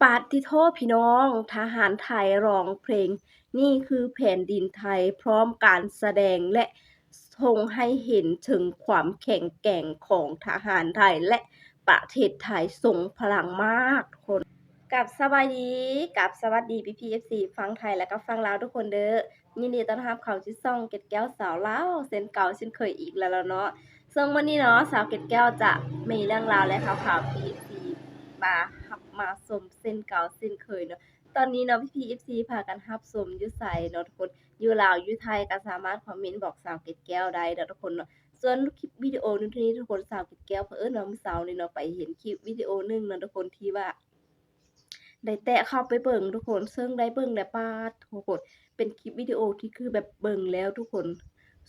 ปาฏิโทษพี่น้องทหารไทยร้องเพลงนี่คือแผ่นดินไทยพร้อมการแสดงและส่งให้เห็นถึงความแข็งแกร่งของทหารไทยและประเทศไทยทรงพลังมากทุกคนกับสบายดีกับสวัสดีพี่ๆ FC ฟังไทยและก็ฟังลาวทุกคนเด้อยินดีต้อนรับเข้าสู่ช่องเกร็ดแก้วสาวลาวเส้นเก่าเช่นเคยอีกแล้วเนาะซึ่งวันนี้เนาะสาวเกร็ดแก้วจะมีเรื่องราวและข่าวๆ PFC มาชมเส้นเก่าเส้นเคยเนาะตอนนี้เนาะพี่ FC พากันรับชมอยู่ไสเนาะทุกคนอยู่ลาวอยู่ไทยก็สามารถคอมเมนต์บอกสาวเกร็ดแก้วได้เด้อทุกคนเนาะส่วนคลิปวิดีโอนี้ทุกคนสาวเกร็ดแก้วเผอิญว่ามื้อเช้านี้เนาะไปเห็นคลิปวิดีโอนึงเนาะทุกคนที่ว่าได้แตะเข้าไปเบิ่งทุกคนซึ่งได้เบิ่งแล้วป๊าดทุกคนเป็นคลิปวิดีโอที่คือแบบเบิ่งแล้วทุกคน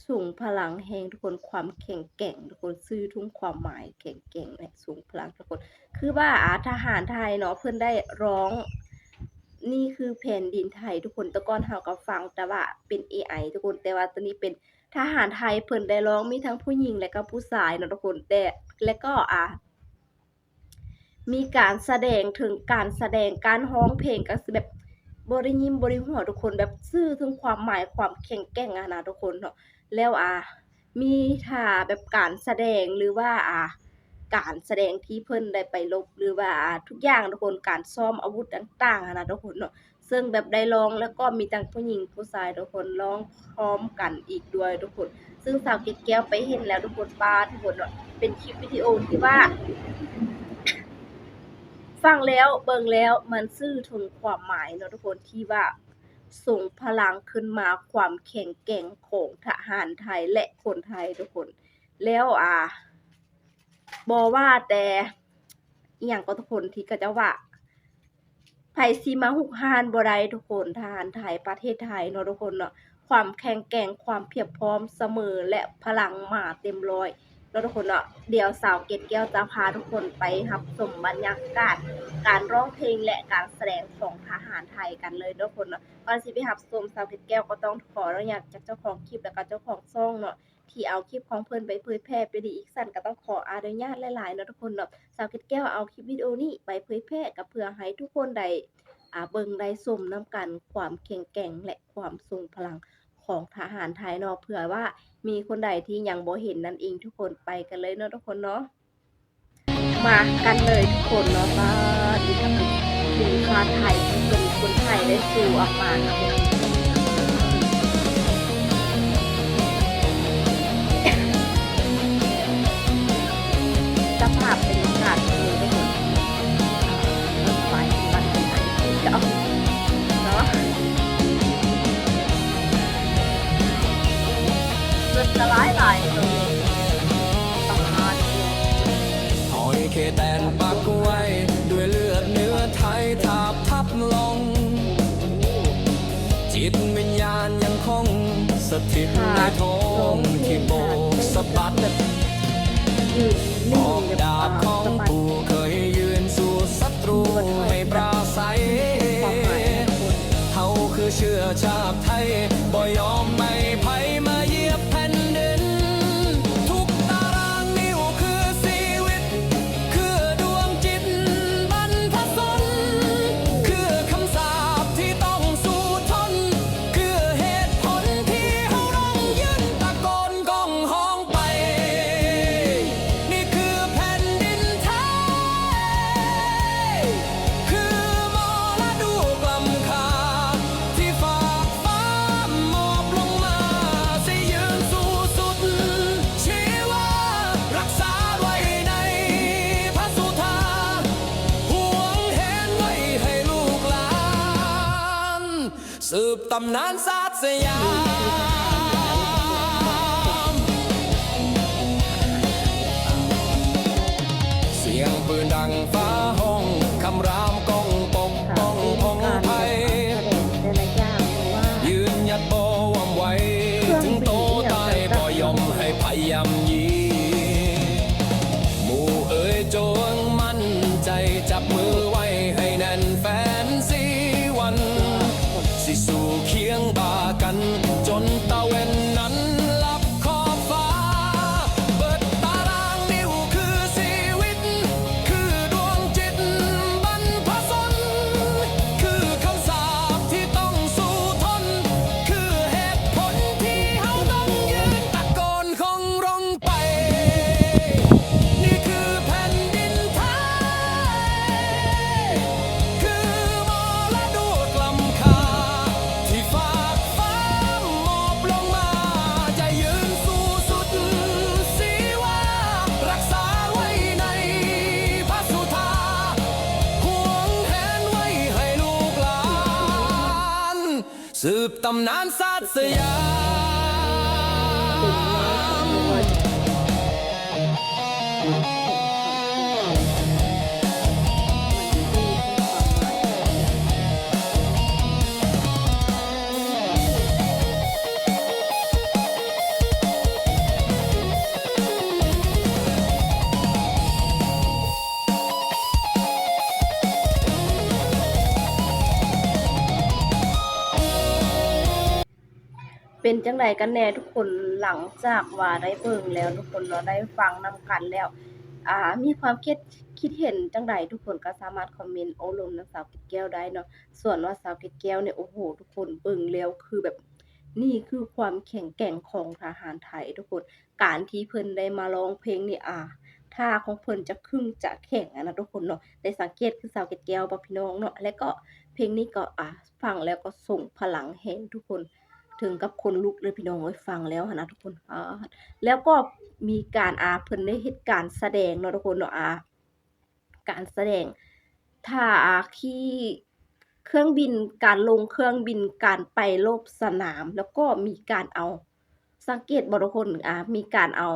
ส่งพลังแรงทุกคนความแข็งแกร่งทุกคนสื่อถึงความหมายแข็งแกร่งและส่งพลังทุกคนคือว่าทหารไทยเนาะเพิ่นได้ร้องนี่คือแผ่นดินไทยทุกคนแต่ก่อนเฮาก็ฟังแต่ว่าเป็น AI ทุกคนแต่ว่าตอนนี้เป็นทหารไทยเพิ่นได้ร้องมีทั้งผู้หญิงและก็ผู้ชายเนาะทุกคนแต่และก็มีการแสดงถึงการแสดงการร้องเพลงก็สิแบบบ่ได้ยิ้มบ่ได้หัวทุกคนแบบสื่อถึงความหมายความแข็งแกร่งนะทุกคนเนาะแล้วมีท่าแบบการแสดงหรือว่าการแสดงที่เพิ่นได้ไปรบหรือว่าทุกอย่างทุกคนการซ้อมอาวุธต่างๆนะทุกคนเนาะซึ่งแบบได้ร้องแล้วก็มีทั้งผู้หญิงผู้ชายทุกคนร้องพร้อมกันอีกด้วยทุกคนซึ่งสาวเกร็ดแก้วไปเห็นแล้วทุกคนป๊าดทุกคนเนาะเป็นคลิปวิดีโอที่ว่า ฟังแล้วเบิ่งแล้วมันสื่อถึงความหมายเนาะทุกคนที่ว่าส่งพลังขึ้นมาความแข็งแกร่งของทหารไทยและคนไทยทุกคนแล้วบ่ว่าแต่อิหยังก็ทุกคนที่เขาเจ้าว่าไผสิมารุกรานบ่ได้ทุกคนทหารไทยประเทศไทยเนาะทุกคนเนาะความแข็งแกร่งความเพียบพร้อมเสมอและพลังมาเต็มร้อยเนาะทุกคนเนาะเดี๋ยวสาวเกร็ดแก้วจะพาทุกคนไปรับชมบรรยากาศการร้องเพลงและการแสดงของทหารไทยกันเลยเนาะทุกคนเนาะก่อนสิไปรับชมสาวเกร็ดแก้วก็ต้องขออนุญาตจากเจ้าของคลิปแล้วก็เจ้าของช่องเนาะที่เอาคลิปของเพิ่นไปเผยแพร่ไปดีอีกสั่นก็ต้องขออนุญาตหลายๆเนาะทุกคนเนาะสาวเกร็ดแก้วเอาคลิปวิดีโอนี้ไปเผยแพร่ก็เพื่อให้ทุกคนได้เบิ่งได้ชมนำกันความแข็งแกร่งและความทรงพลังของทหารไทยเนาะเผื่อว่ามีคนใดที่ยังบ่เห็นนั่นเองทุกคนไปกันเลยเนาะทุกคนเนาะมากันเลยทุกคนเนาะว่าดีกับสินค้าไทยที่เป็นคนไทยได้สู่ออกมาสภาพเป็นอากาศเลยทุกคนรถไฟที่วัดคนไทยจะเอาเนาะรถจะหลายๆเลยประมาณหอยเคแตนปักไว้ด้วยเลือดเนื้อไทยทาบทับลงจิตวิญญาณยังคงสถิตในท้องที่โบกสะบัดออกดาบของปู่เคยยืนสู่ศัตรูให้ปราศัยเขาคือเชื้อชาติไทยบ่ยอมไม่ภัยมาเหยียบแผ่นดินทุกตารางนิ้วคือชีวิตคือดวงจิตบรรพชนคือคำสาปที่ต้องสู้ทนคือเหตุผลที่เราต้องยืนตะโกนก้องห้องไปนี่คือแผ่นดินไทยคือมรดกล้ำค่าที่ฝากฟ้ามอบลงมาสิยืนสู้สุดชีวารักษาไว้ในพระสุธาห่วงแหนไว้ให้ลูกหลานสืบตำนานศาสตร์สยาม เสียงปืนดังฟ้าห้องคำรามก้องปกป้องพงไทยยืนหยัดบ่วำไว้ถึงโตตายบ่ยอมให้พยายามยีหมู่เอ๋ยจงมั่นใจจับมือไว้ให้แน่นแฟนสีวันสิสู่เคียงบ่ากันจนตะเวนนั้นลับขอบฟ้าเบิดตารางนิ้วคือชีวิตคือดวงจิตบรรพ สืบตำนานศาสตร์สยาม เป็นจังไดกันแน่ทุกคนหลังจากว่าได้เบิ่งแล้วทุกคนเนาะได้ฟังนำกันแล้วมีความคิดเห็นจังใดทุกคนก็สามารถคอมเมนต์โอ้ลมนำสาวเกดแก้วได้เนาะส่วนว่าสาวเกดแก้วเนี่ยโอ้โฮทุกคนเบิ่งแล้วคือแบบนี่คือความแข็งแกร่งของทหารไทยทุกคนการที่เพิ่นได้มาร้องเพลงนี่ท่าของเพิ่นจะขึงจะแข็งนะทุกคนเนาะได้สังเกตคือสาวเกดแก้วบ่พี่น้องเนาะและก็เพลงนี้ก็ฟังแล้วก็ส่งพลังแรงทุกคน ถึงกับขนลุกเลยพี่น้องเอ้ยฟังแล้วหั้นนะทุกคนแล้วก็มีการเพิ่นได้เฮ็ดการแสดงเนาะทุกคนเนาะการแสดงถ้าขี่เครื่องบินการลงเครื่องบินการไปรบสนามแล้วก็มีการเอาสังเกตบ่ทุกคนมีการเอา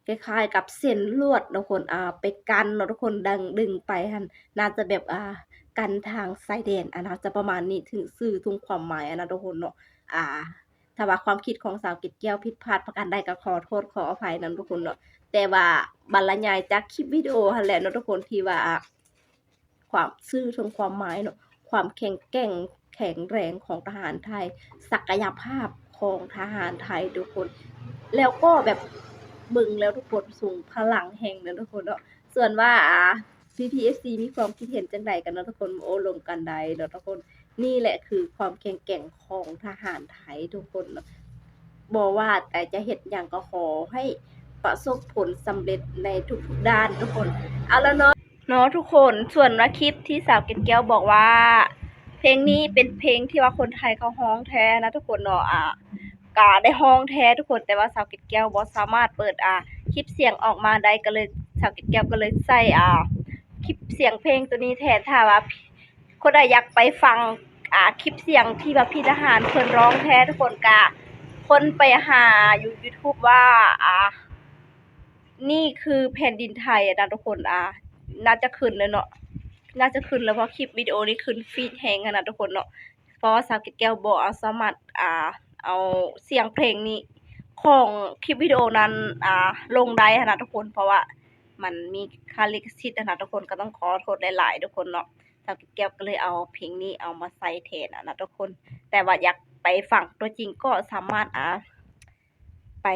คล้ายๆกับเส้นลวดเนาะทุกคนไปกันเนาะทุกคนดึงไปหั้นน่าจะแบบกันทางชายแดนน่าจะประมาณนี้ถึงสื่อถึงความหมายนะทุกคนเนาะ อ่าถ้าว่าความคิดของสาวเกดแก้วผิดพลาดประการใดก็ขอโทษขออภัยนำทุกคนเนาะแต่ว่าบรรยายจากคลิปวิดีโอหั่นแหละเนาะทุกคนที่ว่าความสื่อถึงความหมายเนาะความแข็งแกร่งแข็งแรงของทหารไทยศักยภาพของทหารไทยทุกคนแล้วก็แบบเบิ่งแล้วทุกคนส่งพลังแห่งเนาะทุกคนเนาะส่วนว่าPPFC มีความคิดเห็นจังใดกันเนาะทุกคนโอ้ลมกันใดเนาะทุกคน นี่แหละคือความแข็งแกร่งของทหารไทยทุกคนเนาะบ่ว่าแต่จะเฮ็ดหยังก็ขอให้ประสบผลสำเร็จในทุกๆด้านทุกคนเอาแล้วเนาะทุกคนส่วนว่าคลิปที่สาวเกดแก้วบอกว่าเพลงนี้เป็นเพลงที่ว่าคนไทยเขาร้องแท้นะทุกคนเนาะก็ได้ร้องแท้ทุกคนแต่ว่าสาวเกดแก้วบ่สามารถเปิดคลิปเสียงออกมาได้ก็เลยสาวเกดแก้วก็เลยใส่คลิปเสียงเพลงตัวนี้แทนถ้าว่าคนใดอยากไปฟังคลิปเสียงที่ว่าพี่ทหารเพิ่นร้องแท้ทุกคนก็คนไปหาอยู่ YouTube ว่านี่คือแผ่นดินไทยนะทุกคนน่าจะขึ้นแล้วเนาะน่าจะขึ้นแล้วเพราะคลิปวิดีโอนี้ขึ้นฟีดแฮงนะทุกคนเนาะเพราะว่าสาวเกดแก้วบ่สามารถเอาเสียงเพลงนี้ของคลิปวิดีโอนั้นลงได้นะทุกคนเพราะว่ามันมีค่าลิขสิทธิ์นะทุกคนก็ต้องขอโทษหลายๆทุกคนเนาะสาวเกดแก้วก็เลยเอาเพลงนี้เอามาใส่แทนนะทุกคนแต่ว่าอยากไปฟังตัวจริงก็สามารถไป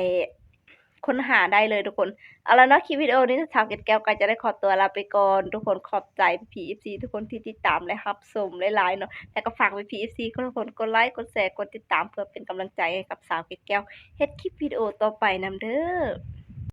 ค้นหาได้เลยทุกคนเอาล่ะเนาะคลิปวิดีโอนี้สาวเกดแก้วก็จะได้ขอตัวลาไปก่อนทุกคนขอบใจพี่ FC ทุกคนที่ติดตามและรับชมหลายๆเนาะแล้วก็ฝากพี่ FC ทุกคนกดไลค์กดแชร์กดติดตามเพื่อเป็นกำลังใจให้กับสาวเกดแก้วเฮ็ดคลิปวิดีโอต่อไปนำเด้อ